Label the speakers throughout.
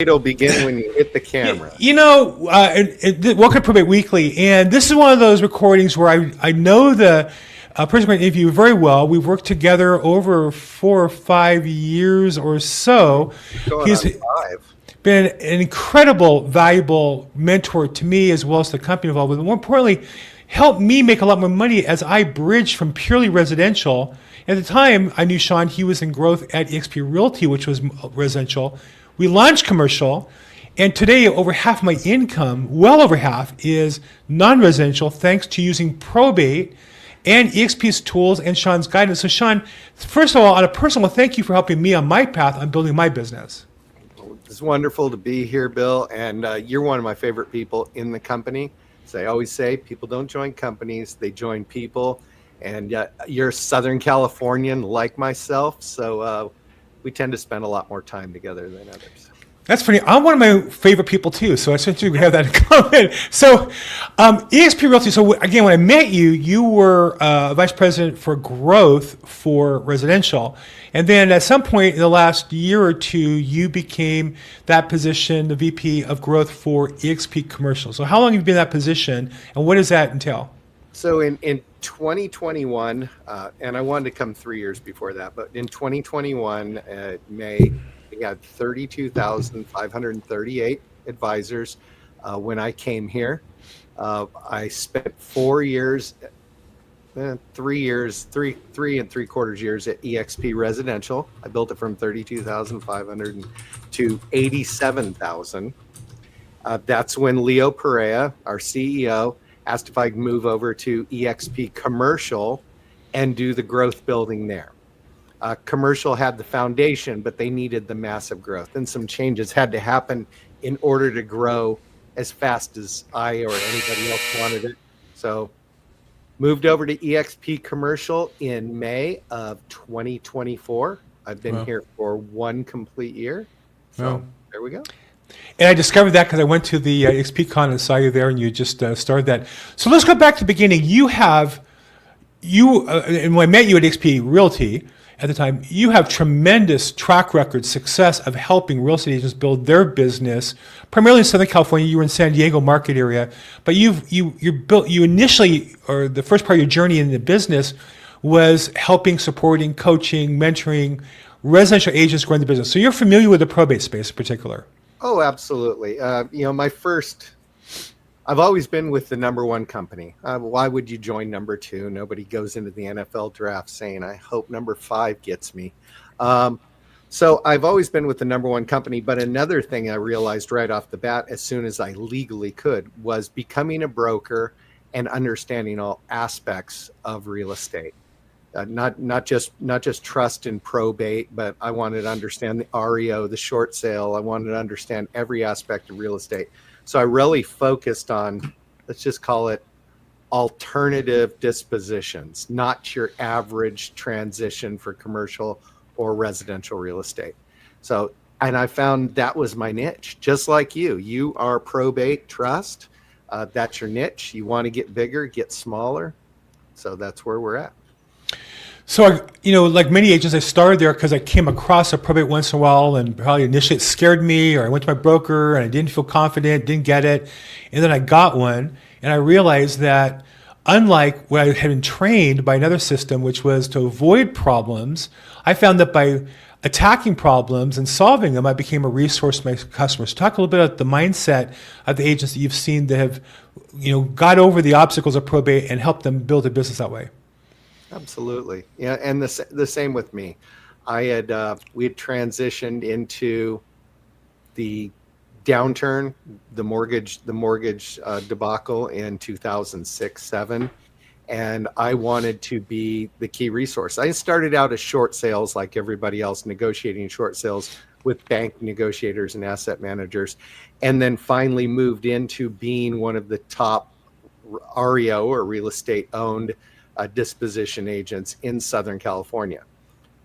Speaker 1: It'll begin when you hit the camera.
Speaker 2: Welcome to Probate Weekly, and this is one of those recordings where I know the person going to interview you very well. We've worked together over 4 or 5 years or so.
Speaker 1: Going
Speaker 2: He's
Speaker 1: on 5.
Speaker 2: been an incredible, valuable mentor to me as well as the company involved with. More importantly, helped me make a lot more money as I bridged from purely residential. At the time, I knew Sean, he was in growth at eXp Realty, which was residential. We launched commercial, and today over half my income, well over half, is non-residential thanks to using probate and eXp's tools and Sean's guidance. So Sean, first of all, on a personal level, thank you for helping me on my path on building my business.
Speaker 1: It's wonderful to be here, Bill, and you're one of my favorite people in the company. As I always say, people don't join companies, they join people, and you're a Southern Californian like myself, so we tend to spend a lot more time together than others.
Speaker 2: That's funny. I'm one of my favorite people too, so I think we have that in common. So, eXp Realty. So again, when I met you, you were vice president for growth for residential, and then at some point in the last year or two, you became that position, the VP of growth for eXp Commercial. So, how long have you been in that position, and what does that entail?
Speaker 1: So in 2021, and I wanted to come 3 years before that, but in 2021, May, we had 32,538 advisors when I came here. I spent 4 years, 3 and 3/4 years at eXp Residential. I built it from 32,500 to 87,000. That's when Leo Perea, our CEO, asked if I could move over to eXp Commercial and do the growth building there. Commercial had the foundation, but they needed the massive growth, and some changes had to happen in order to grow as fast as I or anybody else wanted it. So moved over to eXp Commercial in May of 2024. I've been here for 1 complete year. So there we go.
Speaker 2: And I discovered that because I went to the XPCon and saw you there, and you just started that. So let's go back to the beginning. And when I met you at XP Realty at the time, you have tremendous track record success of helping real estate agents build their business, primarily in Southern California. You were in San Diego market area, but you initially, or the first part of your journey in the business was helping, supporting, coaching, mentoring residential agents growing the business. So you're familiar with the probate space in particular.
Speaker 1: Oh, absolutely. I've always been with the number one company. Why would you join number 2? Nobody goes into the NFL draft saying, I hope number 5 gets me. So I've always been with the number one company. But another thing I realized right off the bat, as soon as I legally could, was becoming a broker and understanding all aspects of real estate. Not just trust and probate, but I wanted to understand the REO, the short sale. I wanted to understand every aspect of real estate. So I really focused on, let's just call it alternative dispositions, not your average transition for commercial or residential real estate. So, and I found that was my niche, just like you. You are probate trust. That's your niche. You want to get bigger, get smaller. So that's where we're at.
Speaker 2: So, like many agents, I started there because I came across a probate once in a while, and probably initially it scared me, or I went to my broker and I didn't feel confident, didn't get it. And then I got one, and I realized that unlike what I had been trained by another system, which was to avoid problems, I found that by attacking problems and solving them, I became a resource to my customers. Talk a little bit about the mindset of the agents that you've seen that have, got over the obstacles of probate and helped them build a business that way.
Speaker 1: Absolutely. Yeah. And the same with me. We had transitioned into the downturn, the mortgage debacle in 2006-07. And I wanted to be the key resource. I started out as short sales like everybody else, negotiating short sales with bank negotiators and asset managers, and then finally moved into being one of the top REO or real estate owned disposition agents in Southern California.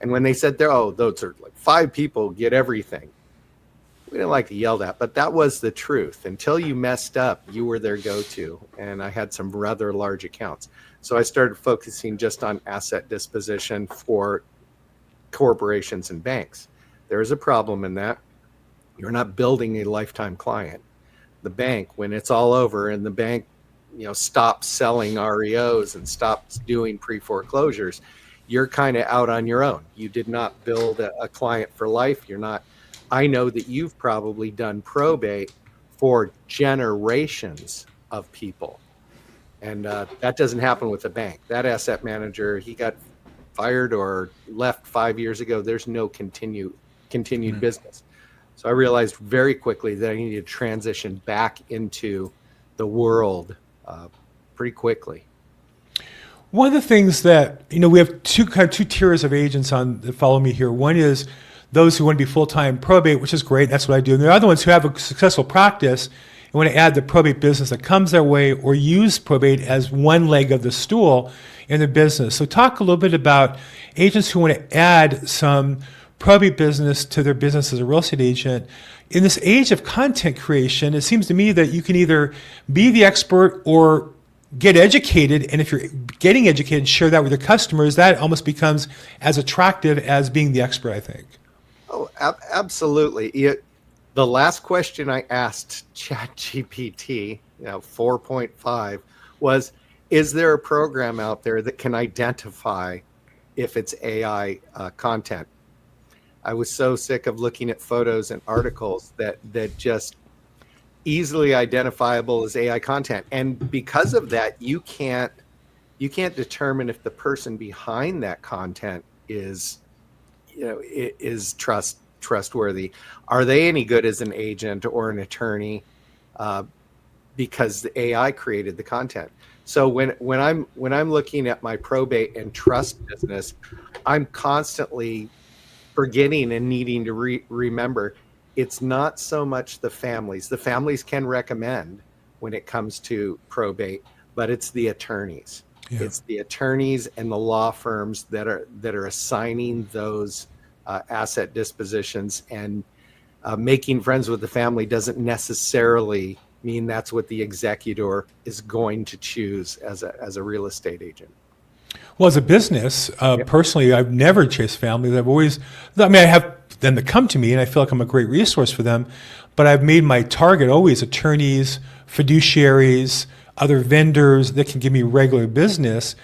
Speaker 1: And when they said those are like 5 people get everything, we didn't like to yell that, but that was the truth. Until you messed up, you were their go-to. And I had some rather large accounts. So I started focusing just on asset disposition for corporations and banks. There is a problem in that. You're not building a lifetime client. The bank, when it's all over and the bank, stops selling REOs and stops doing pre-foreclosures, you're kind of out on your own. You did not build a client for life. You're not. I know that you've probably done probate for generations of people, and that doesn't happen with a bank. That asset manager, he got fired or left 5 years ago. There's no continued business. So I realized very quickly that I needed to transition back into the world pretty quickly.
Speaker 2: One of the things that, we have two tiers of agents that follow me here. One is those who want to be full-time probate, which is great. That's what I do. And the other ones who have a successful practice and want to add the probate business that comes their way or use probate as one leg of the stool in their business. So talk a little bit about agents who want to add some probate business to their business as a real estate agent. In this age of content creation, it seems to me that you can either be the expert or get educated. And if you're getting educated, share that with your customers, that almost becomes as attractive as being the expert, I think.
Speaker 1: Oh, absolutely. The last question I asked ChatGPT, 4.5, was, is there a program out there that can identify if it's AI content? I was so sick of looking at photos and articles that just easily identifiable as AI content. And because of that, you can't determine if the person behind that content is trustworthy. Are they any good as an agent or an attorney? Because the AI created the content. So when I'm looking at my probate and trust business, I'm constantly forgetting and needing to remember, it's not so much the families. The families can recommend when it comes to probate, but it's the attorneys. Yeah. It's the attorneys and the law firms that are assigning those asset dispositions, and making friends with the family doesn't necessarily mean that's what the executor is going to choose as a real estate agent.
Speaker 2: Well, as a business, personally, I've never chased families. I have them that come to me, and I feel like I'm a great resource for them, but I've made my target always attorneys, fiduciaries, other vendors that can give me regular business.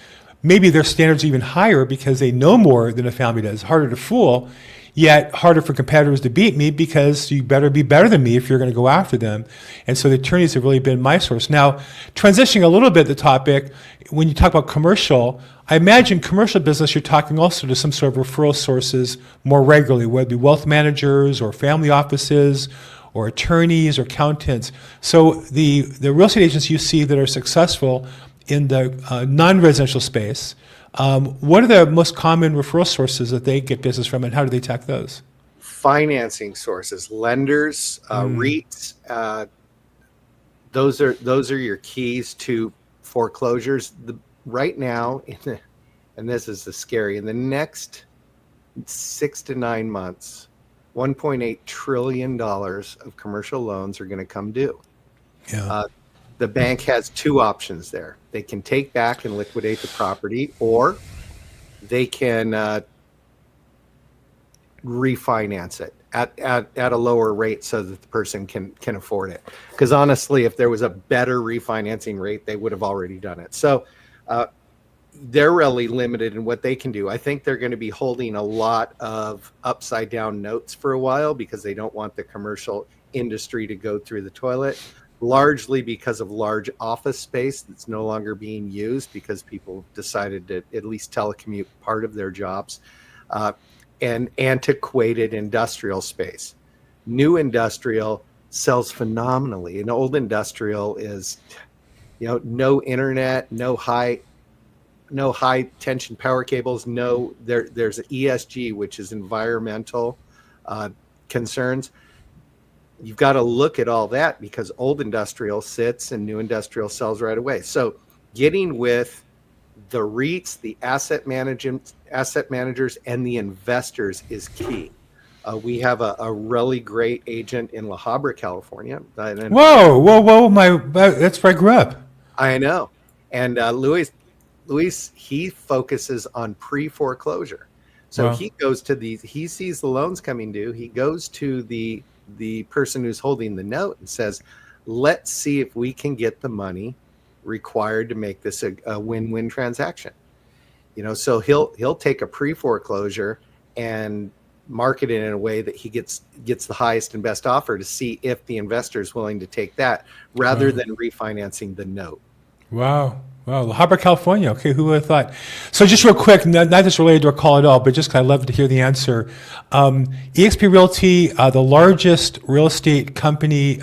Speaker 2: Maybe their standards are even higher because they know more than a family does. Harder to fool, yet harder for competitors to beat me, because you better be better than me if you're going to go after them. And so the attorneys have really been my source. Now, transitioning a little bit the topic, when you talk about commercial, I imagine commercial business, you're talking also to some sort of referral sources more regularly, whether it be wealth managers or family offices or attorneys or accountants. So the real estate agents you see that are successful in the non-residential space, what are the most common referral sources that they get business from, and how do they attack those?
Speaker 1: Financing sources, lenders, REITs. Those are your keys to foreclosures. Right now, and this is the scary, in the next 6 to 9 months, $1.8 trillion of commercial loans are going to come due. Yeah. The bank has two options there. They can take back and liquidate the property, or they can refinance it at a lower rate so that the person can afford it. Because honestly, if there was a better refinancing rate, they would have already done it. So they're really limited in what they can do. I think they're going to be holding a lot of upside down notes for a while because they don't want the commercial industry to go through the toilet, largely because of large office space that's no longer being used because people decided to at least telecommute part of their jobs, and antiquated industrial space. New industrial sells phenomenally, and old industrial is, no internet, no high tension power cables, there's ESG, which is environmental concerns. You've got to look at all that because old industrial sits and new industrial sells right away. So getting with the REITs, the asset managers, and the investors is key. We have a really great agent in La Habra, California.
Speaker 2: Whoa! That's where I grew up.
Speaker 1: I know. And Luis, he focuses on pre-foreclosure. So he goes to he sees the loans coming due. He goes to the the person who's holding the note and says, let's see if we can get the money required to make this a win-win transaction. So he'll take a pre-foreclosure and market it in a way that he gets the highest and best offer to see if the investor is willing to take that rather than refinancing the note.
Speaker 2: Wow. How about California? Okay, who would have thought? So just real quick, not just related to our call at all, but just 'cause I'd love to hear the answer. eXp Realty, the largest real estate company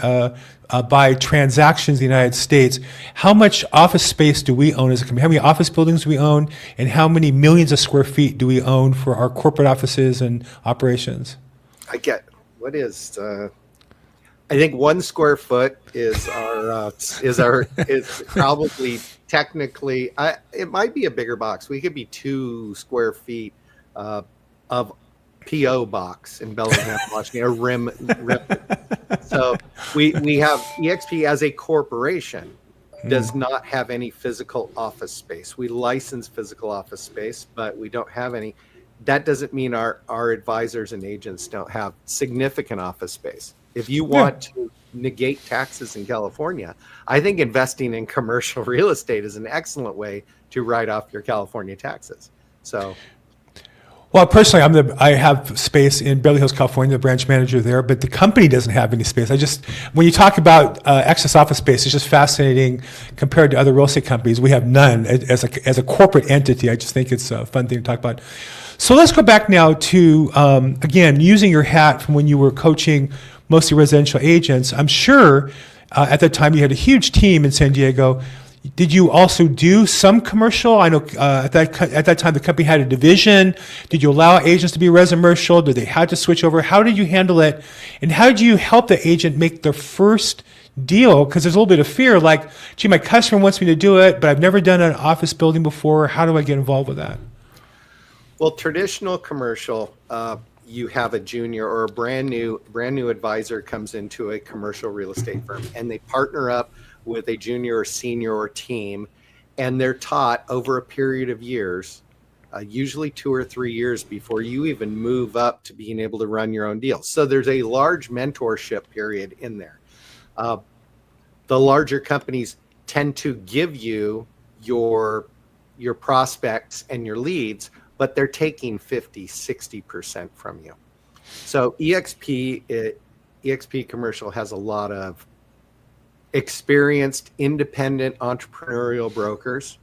Speaker 2: by transactions in the United States. How much office space do we own as a company? How many office buildings do we own? And how many millions of square feet do we own for our corporate offices and operations?
Speaker 1: I think 1 square foot is probably technically, it might be a bigger box. We could be 2 square feet of PO box in Bellingham, Washington, a rim. So we have eXp as a corporation does not have any physical office space. We license physical office space, but we don't have any. That doesn't mean our advisors and agents don't have significant office space. If you want to negate taxes in California, I think investing in commercial real estate is an excellent way to write off your California taxes. So,
Speaker 2: well, personally, I have space in Beverly Hills, California, the branch manager there, but the company doesn't have any space. When you talk about excess office space, it's just fascinating compared to other real estate companies. We have none as a corporate entity. I just think it's a fun thing to talk about. So let's go back now to, again, using your hat from when you were coaching mostly residential agents. I'm sure at that time you had a huge team in San Diego. Did you also do some commercial? I know at that time the company had a division. Did you allow agents to be residential? Did they have to switch over? How did you handle it? And how did you help the agent make their first deal? Because there's a little bit of fear, like, gee, my customer wants me to do it, but I've never done an office building before. How do I get involved with that?
Speaker 1: Well, traditional commercial, you have a junior or a brand new advisor comes into a commercial real estate firm, and they partner up with a junior or senior or team, and they're taught over a period of years, usually 2 or 3 years before you even move up to being able to run your own deal. So there's a large mentorship period in there. The larger companies tend to give you your prospects and your leads, but they're taking 50-60% from you. So eXp Commercial has a lot of experienced, independent entrepreneurial brokers,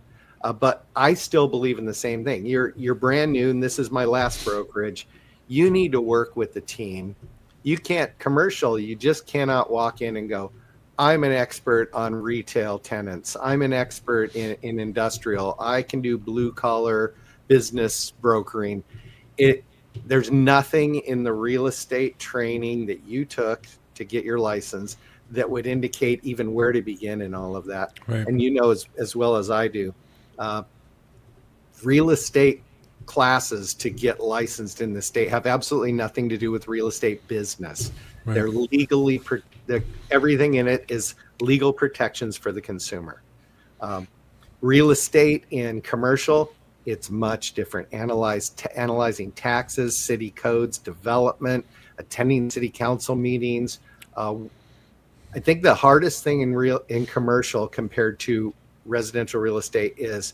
Speaker 1: but I still believe in the same thing. You're brand new, and this is my last brokerage. You need to work with the team. You can't commercial. You just cannot walk in and go, I'm an expert on retail tenants. I'm an expert in industrial. I can do blue collar business brokering. There's nothing in the real estate training that you took to get your license that would indicate even where to begin in all of that. Right. And as well as I do, real estate classes to get licensed in the state have absolutely nothing to do with real estate business. Right. They're legally, everything in it is legal protections for the consumer. Real estate and commercial, it's much different. Analyzing taxes, city codes, development, attending city council meetings. I think the hardest thing in commercial compared to residential real estate is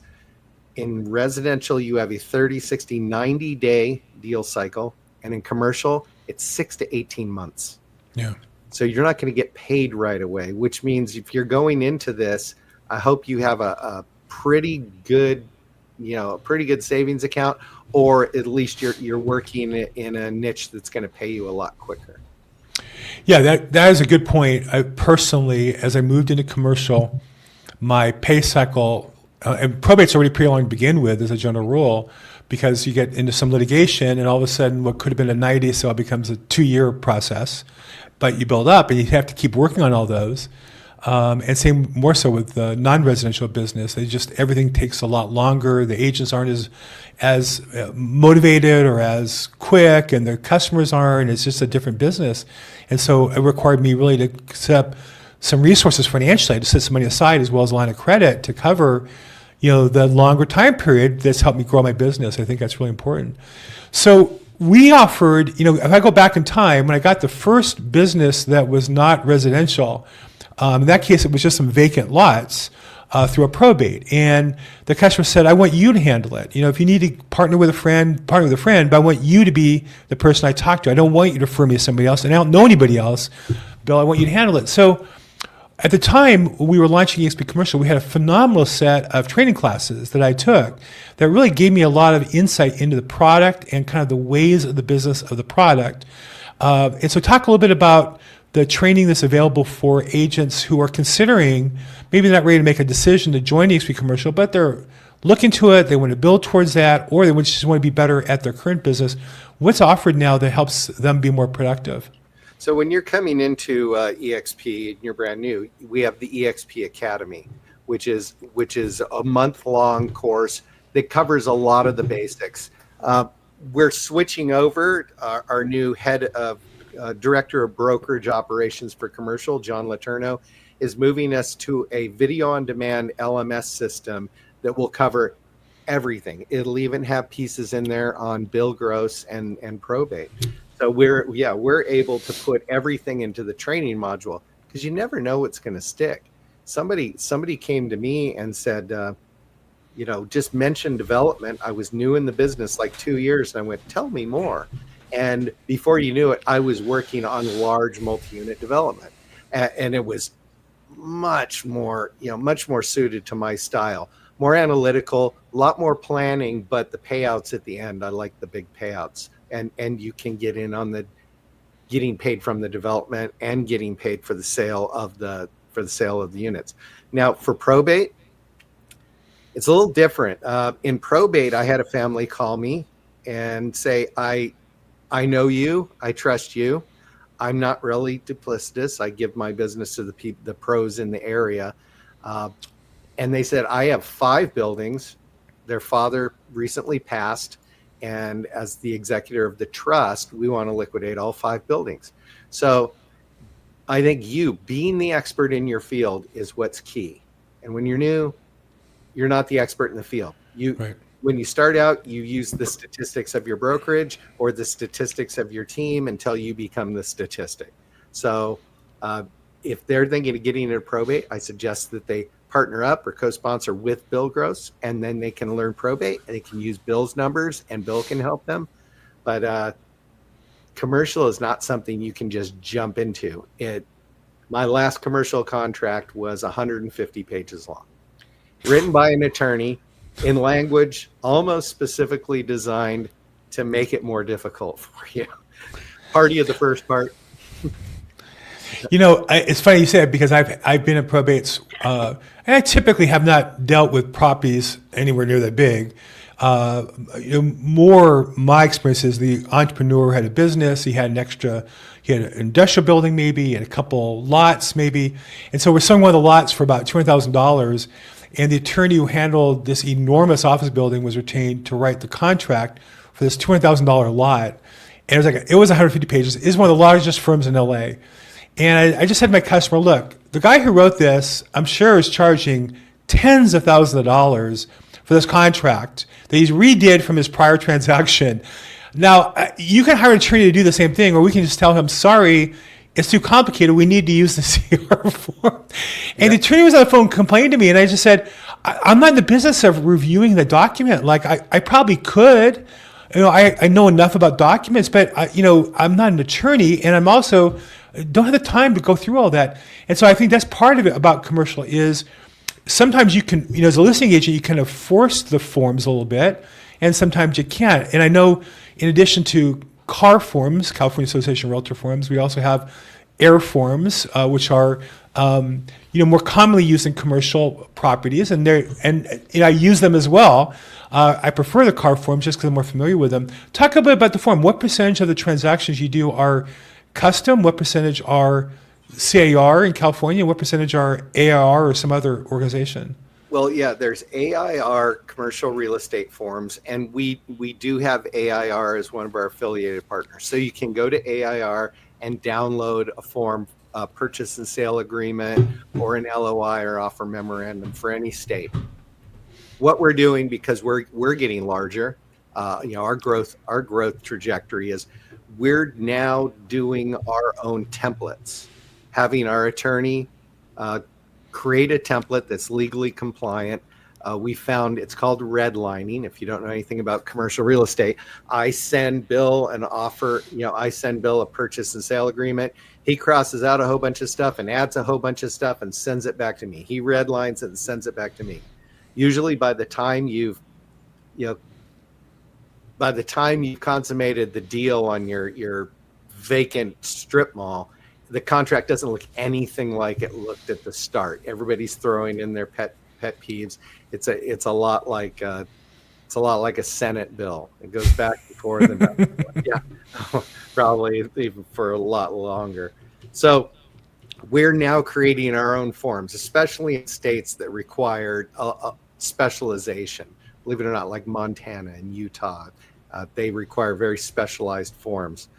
Speaker 1: in residential, you have a 30, 60, 90 day deal cycle. And in commercial, it's 6 to 18 months.
Speaker 2: Yeah.
Speaker 1: So you're not going to get paid right away, which means if you're going into this, I hope you have a pretty good savings account, or at least you're working in a niche that's going to pay you a lot quicker.
Speaker 2: Yeah, that is a good point. I personally, as I moved into commercial, my pay cycle, and probate's already pretty long to begin with as a general rule, because you get into some litigation and all of a sudden what could have been a 90-day sale becomes a 2-year process. But you build up and you have to keep working on all those. And same more so with the non-residential business. Everything takes a lot longer. The agents aren't as motivated or as quick, and their customers aren't. It's just a different business. And so it required me really to set up some resources financially, to set some money aside as well as a line of credit to cover, the longer time period that's helped me grow my business. I think that's really important. So we offered, if I go back in time, when I got the first business that was not residential, in that case, it was just some vacant lots through a probate. And the customer said, I want you to handle it. If you need to partner with a friend, but I want you to be the person I talk to. I don't want you to refer me to somebody else, and I don't know anybody else. Bill, I want you to handle it. So at the time we were launching EXP Commercial, we had a phenomenal set of training classes that I took that really gave me a lot of insight into the product and kind of the ways of the business of the product. And so talk a little bit about the training that's available for agents who are considering, maybe they're not ready to make a decision to join EXP Commercial, but they're looking to it, they want to build towards that, or they just want to be better at their current business. What's offered now that helps them be more productive?
Speaker 1: So when you're coming into EXP and you're brand new, we have the EXP Academy, which is a month-long course that covers a lot of the basics. We're switching over. Our new head of director of brokerage operations for commercial, John Letourneau, is moving us to a video-on-demand LMS system that will cover everything. It'll even have pieces in there on bill gross and probate. So we're able to put everything into the training module because you never know what's going to stick. Somebody came to me and said, just mention development. I was new in the business, like 2 years, and I went, tell me more. And before you knew it, I was working on large multi-unit development, and it was much more suited to my style, more analytical, a lot more planning, but the payouts at the end, I like the big payouts. And you can get in on the getting paid from the development and getting paid for the sale of the units. Now for probate, it's a little different. In probate, I had a family call me and say, I know you, I trust you. I'm not really duplicitous. I give my business to the pros in the area. And they said, I have 5 buildings. Their father recently passed. And as the executor of the trust, we want to liquidate all 5 buildings. So I think you being the expert in your field is what's key. And when you're new, you're not the expert in the field.
Speaker 2: Right.
Speaker 1: When you start out, you use the statistics of your brokerage or the statistics of your team until you become the statistic. So if they're thinking of getting into probate, I suggest that they partner up or co-sponsor with Bill Gross, and then they can learn probate and they can use Bill's numbers and Bill can help them. But commercial is not something you can just jump into. My last commercial contract was 150 pages long, written by an attorney in language almost specifically designed to make it more difficult for you. Party of the first part.
Speaker 2: It's funny you say it because I've been in probates, and I typically have not dealt with properties anywhere near that big. More my experience is the entrepreneur had a business, he had an industrial building maybe, he had a couple lots maybe, and so we're selling one of the lots for about $200,000, and the attorney who handled this enormous office building was retained to write the contract for this $200,000 lot, and it was 150 pages. It's one of the largest firms in LA. And I just said to my customer, look, the guy who wrote this, I'm sure is charging tens of thousands of dollars for this contract that he's redid from his prior transaction. Now, you can hire an attorney to do the same thing, or we can just tell him, sorry, it's too complicated. We need to use the CR form. And the attorney was on the phone complaining to me, and I just said, I'm not in the business of reviewing the document. Like, I probably could. I know enough about documents, but I'm not an attorney, and I'm also don't have the time to go through all that. And so I think that's part of it about commercial is sometimes you can, as a listing agent, you kind of force the forms a little bit, and sometimes you can't. And I know in addition to CAR forms, California Association of Realtor forms, we also have AIR forms, which are more commonly used in commercial properties, and I use them as well. I prefer the CAR forms just because I'm more familiar with them. Talk a bit about the form. What percentage of the transactions you do are custom? What percentage are CAR in California? What percentage are AIR or some other organization?
Speaker 1: Well, yeah, there's AIR commercial real estate forms, and we do have AIR as one of our affiliated partners. So you can go to AIR and download a form, a purchase and sale agreement, or an LOI or offer memorandum for any state. What we're doing, because we're getting larger, Our growth trajectory is we're now doing our own templates, having our attorney create a template that's legally compliant. We found it's called redlining. If you don't know anything about commercial real estate, I send Bill an offer. I send Bill a purchase and sale agreement. He crosses out a whole bunch of stuff and adds a whole bunch of stuff and sends it back to me. He redlines it and sends it back to me. Usually, by the time you've consummated the deal on your vacant strip mall, the contract doesn't look anything like it looked at the start. Everybody's throwing in their pet peeves. It's a lot like a Senate bill. It goes back and forth and yeah, probably even for a lot longer. So we're now creating our own forms, especially in states that require a specialization. Believe it or not, like Montana and Utah, they require very specialized forms.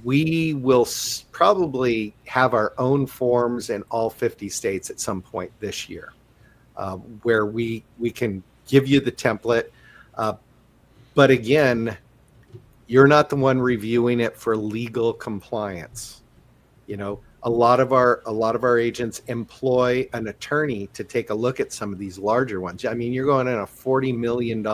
Speaker 1: We will probably have our own forms in all 50 states at some point this year, where we can give you the template. But again, you're not the one reviewing it for legal compliance. A lot of our agents employ an attorney to take a look at some of these larger ones. I mean, you're going in a $40 million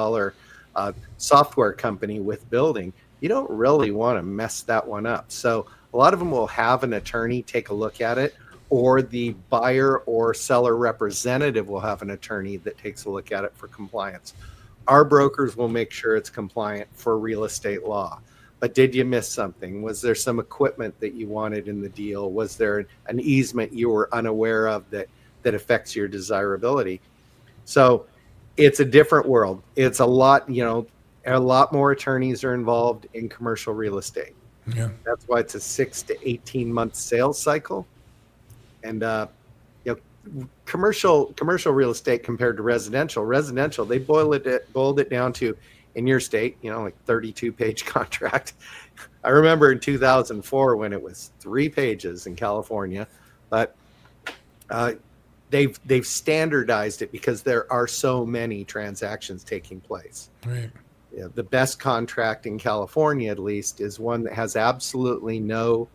Speaker 1: software company with building. You don't really want to mess that one up. So a lot of them will have an attorney take a look at it, or the buyer or seller representative will have an attorney that takes a look at it for compliance. Our brokers will make sure it's compliant for real estate law. But did you miss something? Was there some equipment that you wanted in the deal? Was there an easement you were unaware of that affects your desirability? So it's a different world. It's a lot more attorneys are involved in commercial real estate.
Speaker 2: Yeah.
Speaker 1: That's why it's a 6 to 18 month sales cycle. And commercial real estate compared to residential, they boiled it down to, in your state, like 32-page contract. I remember in 2004 when it was 3 pages in California, but they've standardized it because there are so many transactions taking place.
Speaker 2: Right.
Speaker 1: The best contract in California, at least, is one that has absolutely no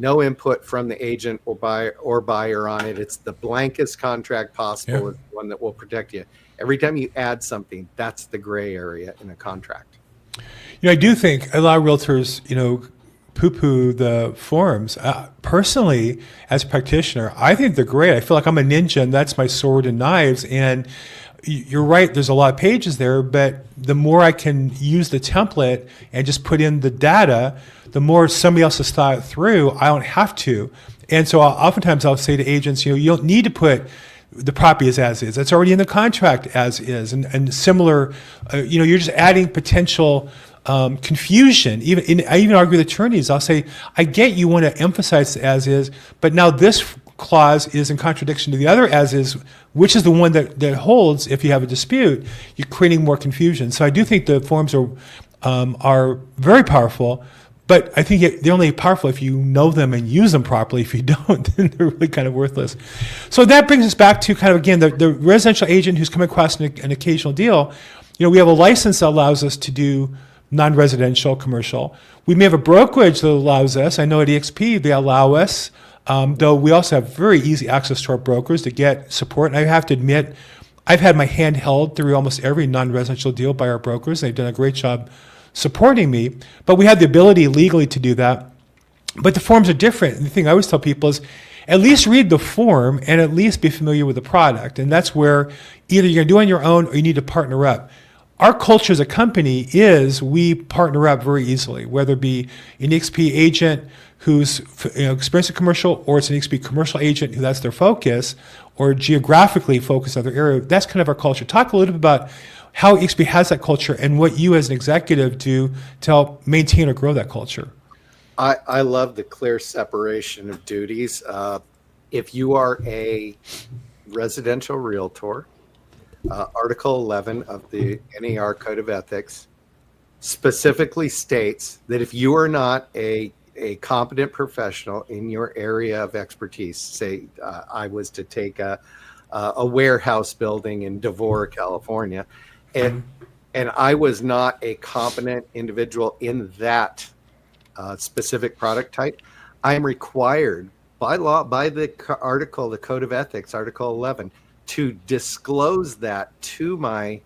Speaker 1: input from the agent or buyer on it. It's the blankest contract possible. It's the one that will protect you. Every time you add something, that's the gray area in a contract.
Speaker 2: I do think a lot of realtors, poo-poo the forms. Personally, as a practitioner, I think they're great. I feel like I'm a ninja, and that's my sword and knives. And you're right, there's a lot of pages there, but the more I can use the template and just put in the data, the more somebody else has thought it through. I don't have to. And so oftentimes I'll say to agents, you don't need to put the property is as is. It's already in the contract as is. And similar, you're just adding potential confusion. I even argue with attorneys. I'll say, I get you want to emphasize as is, but now this clause is in contradiction to the other as is, which is the one that holds if you have a dispute. You're creating more confusion. So I do think the forms are very powerful, but I think they're only powerful if you know them and use them properly. If you don't, then they're really kind of worthless. So that brings us back to kind of, again, the residential agent who's come across an occasional deal. We have a license that allows us to do non-residential commercial. We may have a brokerage that allows us. I know at EXP they allow us, though we also have very easy access to our brokers to get support. And I have to admit, I've had my hand held through almost every non-residential deal by our brokers. They've done a great job supporting me, but we have the ability legally to do that. But the forms are different. And the thing I always tell people is at least read the form and at least be familiar with the product. And that's where either you're going to do it on your own or you need to partner up. Our culture as a company is we partner up very easily, whether it be an EXP agent who's experienced in commercial, or it's an EXP commercial agent who that's their focus, or geographically focused on their area. That's kind of our culture. Talk a little bit about how EXP has that culture and what you as an executive do to help maintain or grow that culture.
Speaker 1: I love the clear separation of duties. If you are a residential realtor, Article 11 of the NAR Code of Ethics specifically states that if you are not a competent professional in your area of expertise, say I was to take a warehouse building in Devore, California, and and I was not a competent individual in that specific product type, I am required by law, by the article, the Code of Ethics, Article 11, to disclose that to my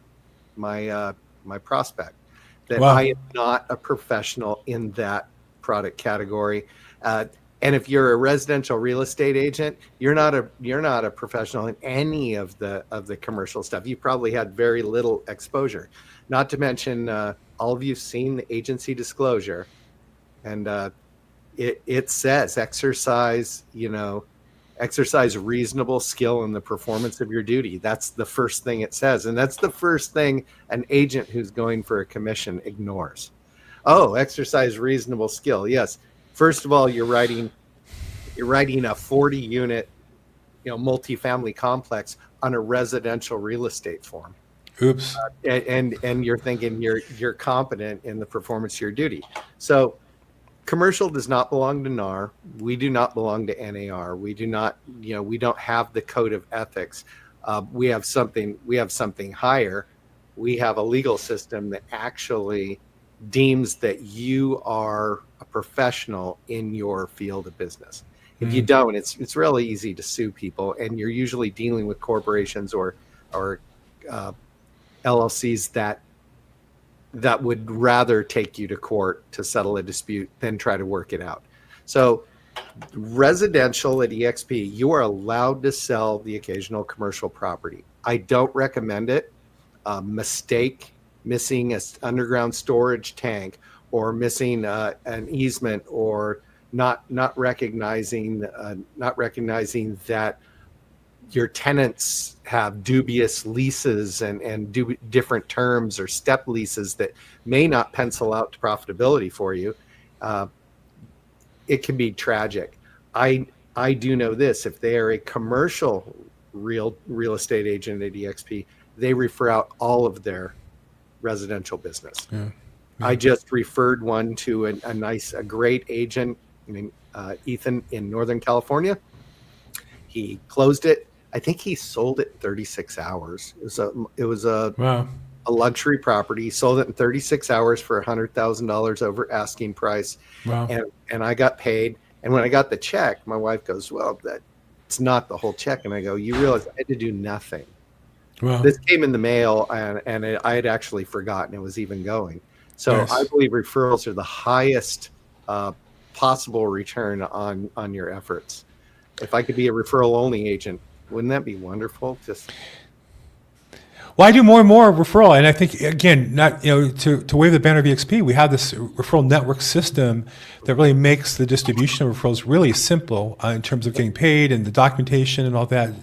Speaker 1: prospect, that I
Speaker 2: Wow.
Speaker 1: am not a professional in that product category. And if you're a residential real estate agent, you're not a professional in any of the commercial stuff. You probably had very little exposure. Not to mention, all of you've seen the agency disclosure, and it says exercise reasonable skill in the performance of your duty. That's the first thing it says, and that's the first thing an agent who's going for a commission ignores. Oh, exercise reasonable skill. Yes. First of all, you're writing a 40 unit, multifamily complex on a residential real estate form.
Speaker 2: Oops.
Speaker 1: And you're thinking you're competent in the performance of your duty. So commercial does not belong to NAR. We do not belong to NAR. We do not, we don't have the code of ethics. We have something higher. We have a legal system that actually deems that you are a professional in your field of business. If you don't, it's really easy to sue people, and you're usually dealing with corporations or LLCs that would rather take you to court to settle a dispute than try to work it out. So residential at EXP, you are allowed to sell the occasional commercial property. I don't recommend it. Missing an underground storage tank, or missing an easement, or not recognizing that your tenants have dubious leases and do different terms, or step leases that may not pencil out to profitability for you. It can be tragic. I do know this: if they are a commercial real estate agent at EXP, they refer out all of their residential business. Yeah. I just referred one to a great agent, Ethan, in Northern California. He closed it. I think he sold it in 36 hours. It was a luxury property. He sold it in 36 hours for $100,000 over asking price. Wow. And I got paid. And when I got the check, my wife goes, "Well, that's not the whole check." And I go, "You realize I had to do nothing." Wow. This came in the mail, and I had actually forgotten it was even going. So yes. I believe referrals are the highest possible return on your efforts. If I could be a referral only agent, wouldn't that be wonderful?
Speaker 2: Well, I do more and more referral, and I think, again, not to wave the banner of EXP, we have this referral network system that really makes the distribution of referrals really simple in terms of getting paid and the documentation and all that.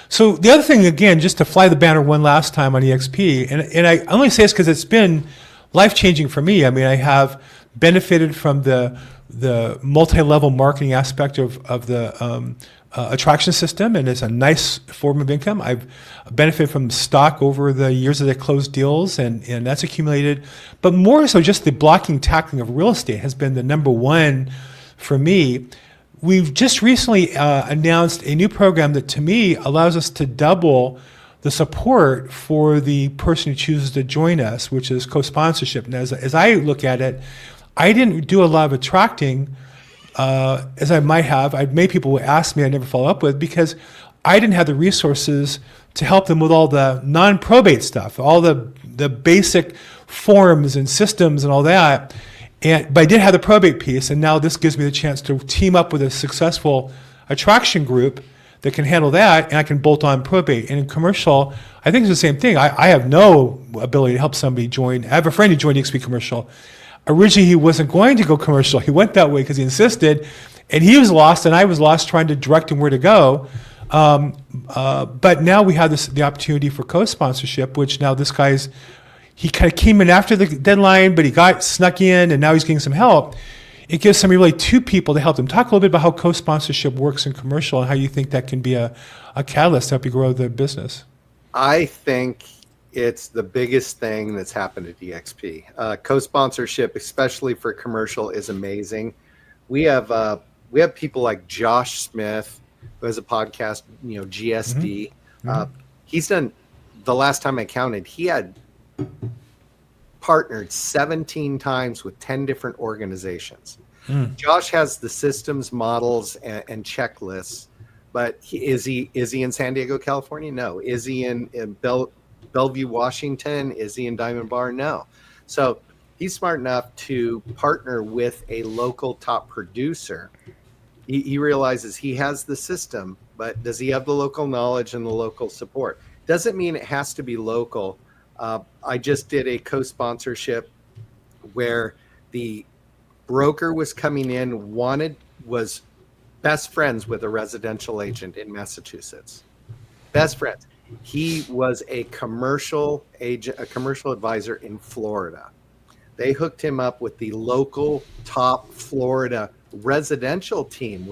Speaker 2: So the other thing, again, just to fly the banner one last time on EXP, and I only say this because it's been life-changing for me. I mean, I have benefited from the multi-level marketing aspect of the attraction system, and it's a nice form of income. I've benefited from stock over the years that I closed deals, and that's accumulated. But more so, just the blocking, tackling of real estate has been the number one for me. We've just recently announced a new program that, to me, allows us to double the support for the person who chooses to join us, which is co-sponsorship. And as I look at it, I didn't do a lot of attracting as I might have. I've made people ask me, I never follow up with, because I didn't have the resources to help them with all the non-probate stuff, all the basic forms and systems and all that. But I did have the probate piece, and now this gives me the chance to team up with a successful attraction group that can handle that, and I can bolt on probate. And in commercial, I think it's the same thing. I have no ability to help somebody join. I have a friend who joined EXP Commercial. Originally, he wasn't going to go commercial. He went that way because he insisted, and he was lost, and I was lost trying to direct him where to go. But now we have the opportunity for co-sponsorship, which now this guy's, he kind of came in after the deadline, but he got snuck in, and now he's getting some help. It gives somebody really two people to help them. Talk a little bit about how co-sponsorship works in commercial and how you think that can be a catalyst to help you grow the business.
Speaker 1: I think it's the biggest thing that's happened at EXP. Co-sponsorship, especially for commercial, is amazing. We have people like Josh Smith, who has a podcast, GSD. Mm-hmm. He's done, the last time I counted, he had partnered 17 times with 10 different organizations. Josh has the systems, models, and checklists, but is he in San Diego, California? No. Is he in Bellevue, Washington? Is he in Diamond Bar? No. So he's smart enough to partner with a local top producer. He realizes he has the system, but does he have the local knowledge and the local support? Doesn't mean it has to be local. I just did a co-sponsorship where the broker was coming in, was best friends with a residential agent in Massachusetts. Best friends. He was a commercial agent, a commercial advisor in Florida. They hooked him up with the local top Florida residential team,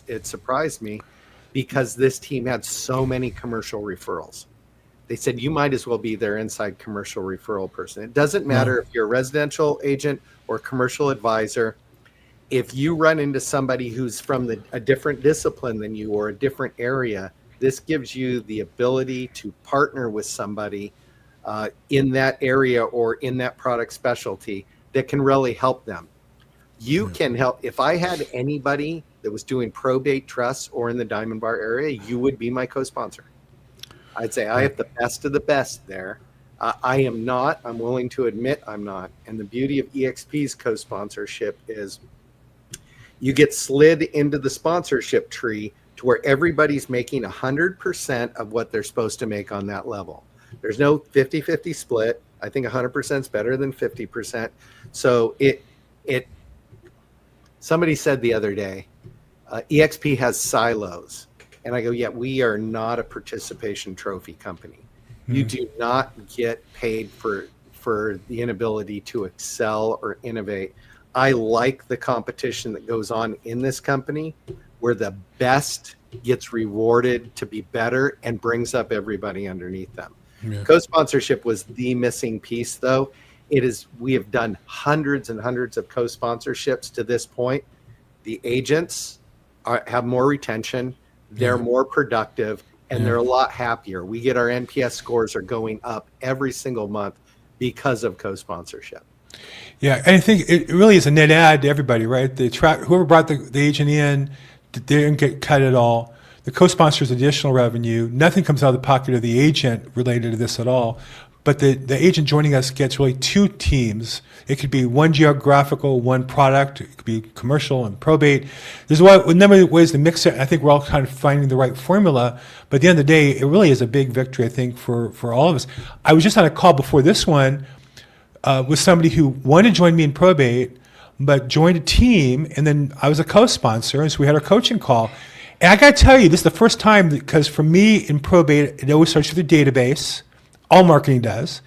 Speaker 1: it surprised me because this team had so many commercial referrals. They said, you might as well be their inside commercial referral person. It doesn't matter if you're a residential agent or commercial advisor. If you run into somebody who's from a different discipline than you or a different area, this gives you the ability to partner with somebody in that area or in that product specialty that can really help them. You can help. If I had anybody that was doing probate trusts or in the Diamond Bar area, you would be my co-sponsor. I'd say I have the best of the best there. I am not. I'm willing to admit I'm not. And the beauty of EXP's co-sponsorship is you get slid into the sponsorship tree to where everybody's making 100% of what they're supposed to make on that level. There's no 50-50 split. I think 100% is better than 50%. So somebody said the other day, EXP has silos. And I go, yeah, we are not a participation trophy company. You do not get paid for the inability to excel or innovate. I like the competition that goes on in this company where the best gets rewarded to be better and brings up everybody underneath them. Yeah. Co-sponsorship was the missing piece, though. We have done hundreds and hundreds of co-sponsorships to this point. The agents have more retention. They're more productive, and they're a lot happier. We get our NPS scores are going up every single month because of co-sponsorship.
Speaker 2: Yeah, and I think it really is a net add to everybody, right? Whoever brought the agent in, they didn't get cut at all. The co-sponsors additional revenue. Nothing comes out of the pocket of the agent related to this at all. But the agent joining us gets really two teams. It could be one geographical, one product. It could be commercial and probate. There's a number of ways to mix it. I think we're all kind of finding the right formula. But at the end of the day, it really is a big victory, I think, for all of us. I was just on a call before this one with somebody who wanted to join me in probate, but joined a team, and then I was a co-sponsor, and so we had our coaching call. And I got to tell you, this is the first time, because for me in probate, it always starts with a database. All marketing does.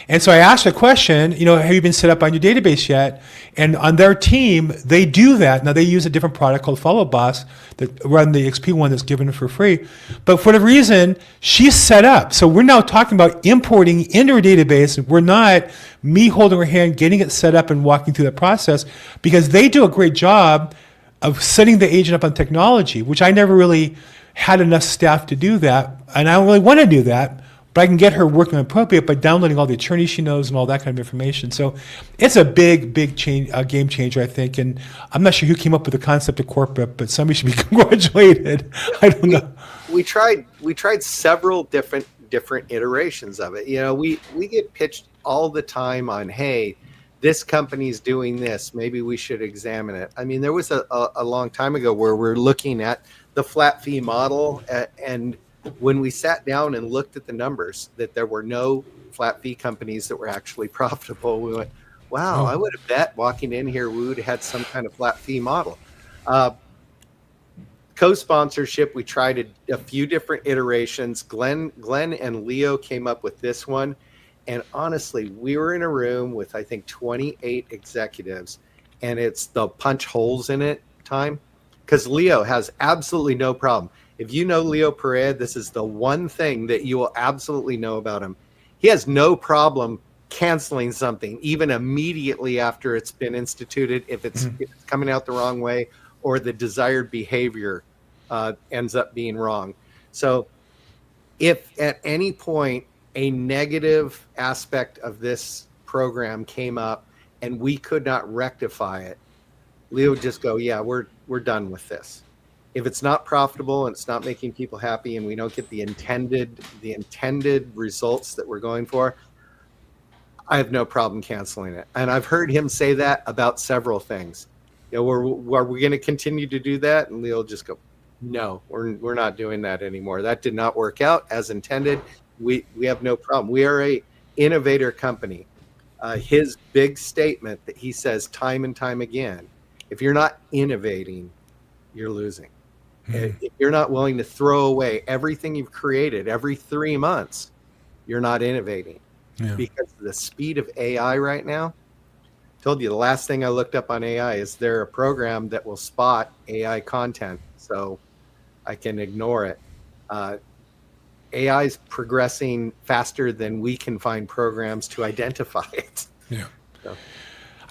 Speaker 2: And so I asked a question, have you been set up on your database yet? And on their team, they do that. Now, they use a different product called Follow Boss that run the XP one that's given for free. But for the reason, she's set up. So we're now talking about importing into her database. We're not me holding her hand, getting it set up and walking through that process, because they do a great job of setting the agent up on technology, which I never really had enough staff to do that. And I don't really want to do that. But I can get her working on probate by downloading all the attorneys she knows and all that kind of information. So it's a big change, game changer, I think. And I'm not sure who came up with the concept of corporate, but somebody should be congratulated. I don't know.
Speaker 1: We tried several different iterations of it. We get pitched all the time on, hey, this company's doing this. Maybe we should examine it. I mean, there was a long time ago where we're looking at the flat fee model and when we sat down and looked at the numbers, that there were no flat fee companies that were actually profitable, we went, wow, I would have bet walking in here we would have had some kind of flat fee model. Co-sponsorship, we tried a few different iterations. Glenn and Leo came up with this one. And honestly, we were in a room with, I think, 28 executives, and it's the punch holes in it time, because Leo has absolutely no problem. If you know Leo Perea, this is the one thing that you will absolutely know about him. He has no problem canceling something, even immediately after it's been instituted, if it's coming out the wrong way or the desired behavior ends up being wrong. So if at any point a negative aspect of this program came up and we could not rectify it, Leo would just go, yeah, we're done with this. If it's not profitable and it's not making people happy and we don't get the intended results that we're going for, I have no problem canceling it. And I've heard him say that about several things. You know, are we going to continue to do that? And Leo will just go, no, we're not doing that anymore. That did not work out as intended. We have no problem. We are a innovator company. His big statement that he says time and time again, if you're not innovating, you're losing. If you're not willing to throw away everything you've created every 3 months, you're not innovating. Yeah. Because of the speed of AI right now, I told you the last thing I looked up on AI is there a program that will spot AI content, so I can ignore it. AI is progressing faster than we can find programs to identify it.
Speaker 2: Yeah. So.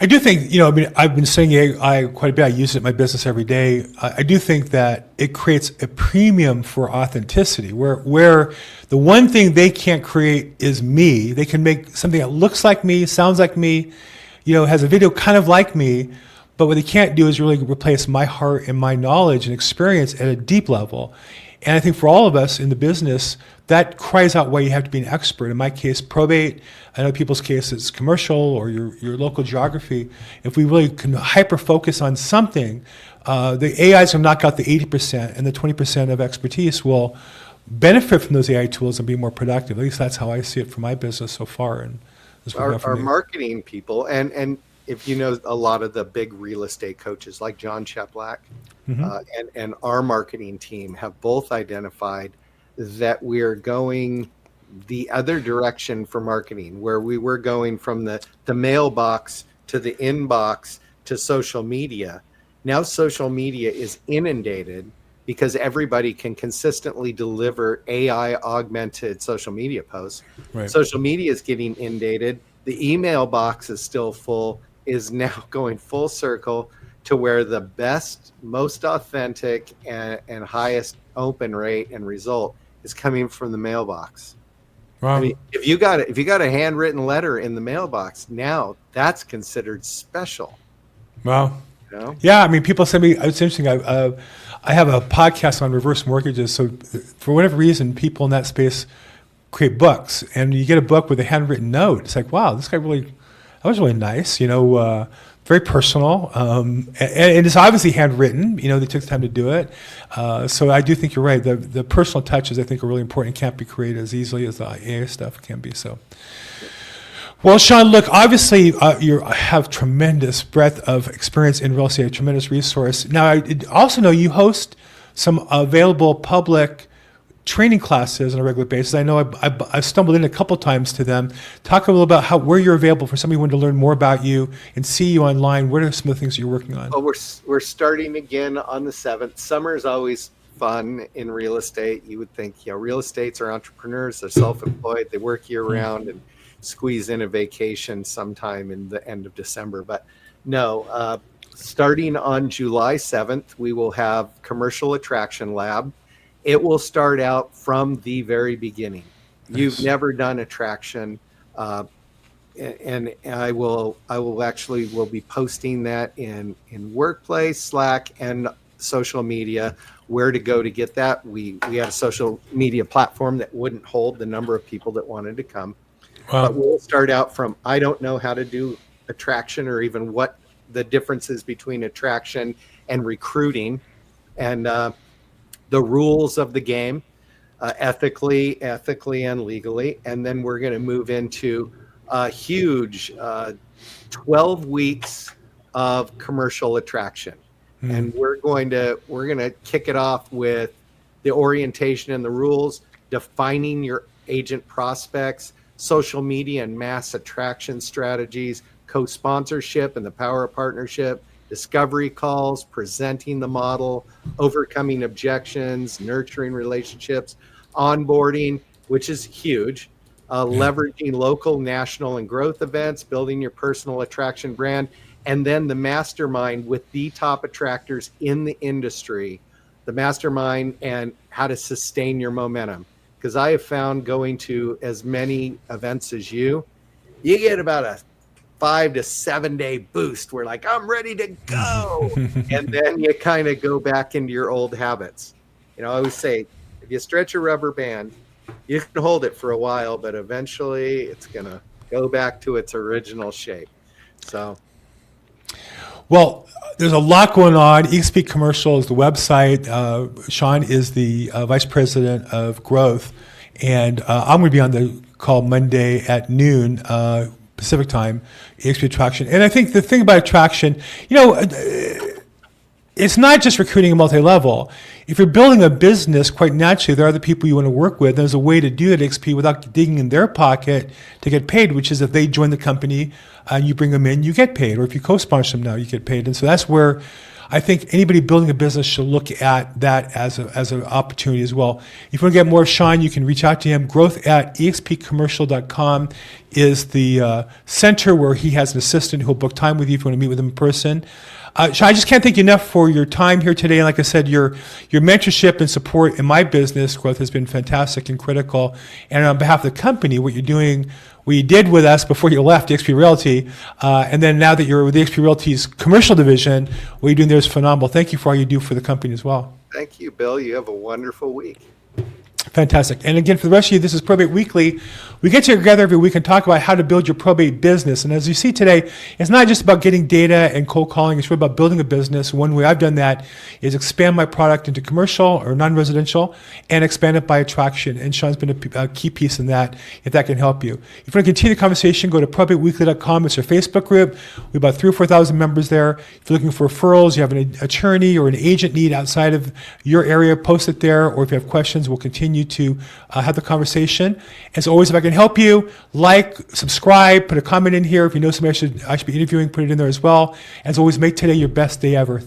Speaker 2: I do think, I mean, I've been saying AI quite a bit. I use it in my business every day. I do think that it creates a premium for authenticity, where the one thing they can't create is me. They can make something that looks like me, sounds like me, has a video kind of like me, but what they can't do is really replace my heart and my knowledge and experience at a deep level. And I think for all of us in the business, that cries out why you have to be an expert. In my case, probate. I know people's case it's commercial or your local geography. If we really can hyper-focus on something, the AIs will knock out the 80%, and the 20% of expertise will benefit from those AI tools and be more productive. At least that's how I see it for my business so far. And
Speaker 1: our marketing people, and if you know a lot of the big real estate coaches like John Cheplack, and our marketing team have both identified that we're going the other direction for marketing, where we were going from the mailbox to the inbox to social media. Now social media is inundated because everybody can consistently deliver AI augmented social media posts. Right. Social media is getting inundated. The email box is still full, is now going full circle to where the best, most authentic, and highest open rate and result is coming from the mailbox. Wow. I mean, if you got a handwritten letter in the mailbox, now that's considered special.
Speaker 2: Wow. Yeah, I mean, people send me. It's interesting. I have a podcast on reverse mortgages. So for whatever reason, people in that space create books, and you get a book with a handwritten note. It's like, wow, that was really nice. Very personal, and it's obviously handwritten. They took the time to do it. So I do think you're right. The personal touches, I think, are really important and can't be created as easily as the AI stuff can be. So, well, Sean, look, obviously you have tremendous breadth of experience in real estate, a tremendous resource. Now, I also know you host some available public training classes on a regular basis. I know I've stumbled in a couple times to them. Talk a little about where you're available for somebody who wanted to learn more about you and see you online. What are some of the things you're working on?
Speaker 1: Well, we're starting again on the 7th. Summer is always fun in real estate. You would think, real estates are entrepreneurs. They're self-employed. They work year round and squeeze in a vacation sometime in the end of December. But no, starting on July 7th, we will have Commercial Attraction Lab. It will start out from the very beginning. Nice. You've never done attraction, and I will be posting that in Workplace, Slack, and social media. Where to go to get that? We had a social media platform that wouldn't hold the number of people that wanted to come. Wow. But we'll start out from I don't know how to do attraction or even what the difference is between attraction and recruiting, and the rules of the game, ethically and legally. And then we're going to move into a huge 12 weeks of commercial attraction. And we're going to kick it off with the orientation and the rules, defining your agent prospects, social media and mass attraction strategies, co-sponsorship and the power of partnership, discovery calls, presenting the model, overcoming objections, nurturing relationships, onboarding, which is huge, leveraging local, national, and growth events, building your personal attraction brand, and then the mastermind with the top attractors in the industry, the mastermind and how to sustain your momentum. Because I have found going to as many events as you get about a 5 to 7 day boost. We're like, I'm ready to go. And then you kind of go back into your old habits. I always say, if you stretch a rubber band, you can hold it for a while, but eventually it's going to go back to its original shape. So,
Speaker 2: well, there's a lot going on. eXp Commercial is the website. Sean is the vice president of growth, and I'm going to be on the call Monday at noon Pacific time, eXp Attraction. And I think the thing about Attraction, it's not just recruiting a multi-level. If you're building a business, quite naturally, there are the people you want to work with. There's a way to do that at XP without digging in their pocket to get paid, which is if they join the company and you bring them in, you get paid. Or if you co-sponsor them now, you get paid. And so that's where I think anybody building a business should look at that as an opportunity as well. If you want to get more of Sean, you can reach out to him. growth@expcommercial.com is the center where he has an assistant who will book time with you if you want to meet with him in person. Sean, I just can't thank you enough for your time here today. And like I said, your mentorship and support in my business growth has been fantastic and critical. And on behalf of the company, what you're doing, what you did with us before you left XP Realty, and then now that you're with XP Realty's commercial division, what you're doing there is phenomenal. Thank you for all you do for the company as well.
Speaker 1: Thank you, Bill. You have a wonderful week.
Speaker 2: Fantastic. And again, for the rest of you, this is Probate Weekly. We get together every week and talk about how to build your probate business. And as you see today, it's not just about getting data and cold calling. It's really about building a business. One way I've done that is expand my product into commercial or non-residential and expand it by attraction. And Sean's been a key piece in that, if that can help you. If you want to continue the conversation, go to probateweekly.com. It's our Facebook group. We have about 3,000 or 4,000 members there. If you're looking for referrals, you have an attorney or an agent need outside of your area, post it there. Or if you have questions, we'll continue to have the conversation. As always, if I can help you, like, subscribe, put a comment in here. If you know somebody I should be interviewing, put it in there as well. As always, make today your best day ever.